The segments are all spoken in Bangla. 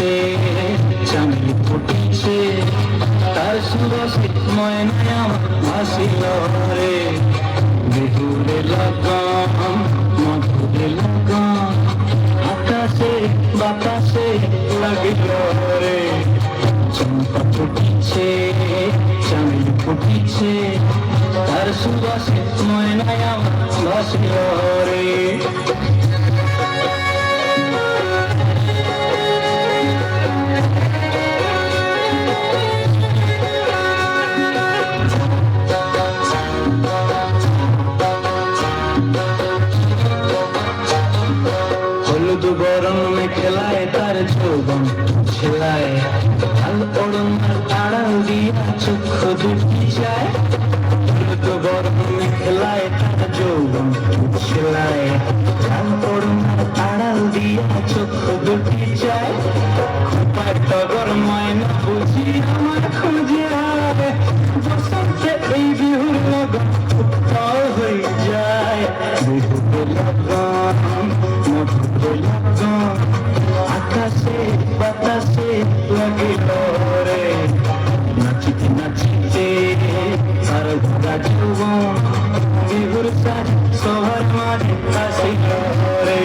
ফুটিছে, চামেলি ফুটিছে, তার সুবাসে ময়নায় আমার ভাসিল রে। বিহুরে লাগাম, মধুরে লাগাম, আকাশে বাতাসে লাগিল রে। চম্পা ফুটিছে, চামেলি ফুটিছে, তার সুবাসে ময়নায় আমার ভাসিল রে। হলুদ গরম খেলায় তার যৌবন ছেলায়, লাল ওড়নার আড়াল দিয়া চক্ষু দুটি যায়। হলুদ গরম খেলায় তার যৌবন ছেলায়, লাল ওড়নার আড়াল দিয়া চক্ষু দুটি যায়। খোপায় টগর ময়না বুঝি আমার খুঁজে আয়, বসন্তে এই বিহুর লগন উত্তাল হয়ে যায়। বিহুর লগন, মধুর লগন, আকাশে বাতাসে লাগিল রে। নাচিতে নাচিতে আর ঘোরা যৌবন, বিহুর সাজ সবার মাঝে আসিল রে।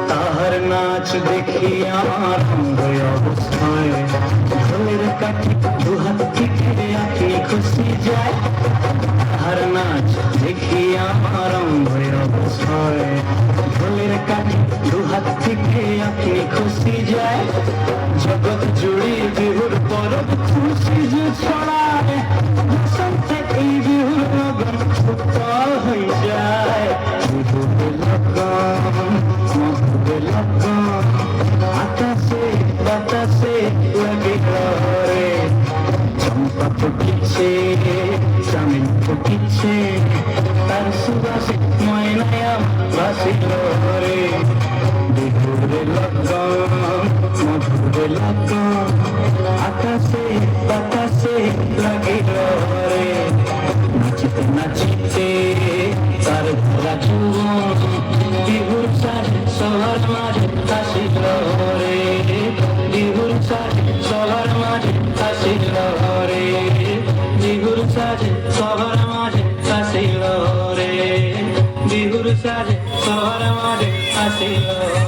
তাহার নাচ দেখি আমার অবস্থায়, ঢোলের কাঠি দুহাত থেকে আঁকি খুশি যায়। তাহার নাচ দেখি আমার অবস্থায়, ঢোলের কাঠি দুহাত থেকে আঁকি খুশি যায়। জগৎ জুড়ে বিহুর পরব খুশি যে ছড়ায়, বসন্তে এই বিহুর লগন উত্তাল হয়ে যায়। বিহুর লগন, মধুর লগন, আকাশে বাতাসে লাগিল রে। চম্পা ফুটিছে, চামেলি ফুটিছে, তার সুবাসে ময়নায় আমার ভাসিল রে। বিহুর লগন, মধুর লগন, আকাশে বাতাসে লাগিল রে। নাচিতে নাচিতে তার ঘোরা যৌবন, বিহুর সাজ সবার মাঝে আসিল রে। বিহুর সাজ সবার মাঝে আসিল রে। বিহুর সাজ সবার মাঝে আসিল রে। বিহুর সাজ সবার মাঝে আসিল রে।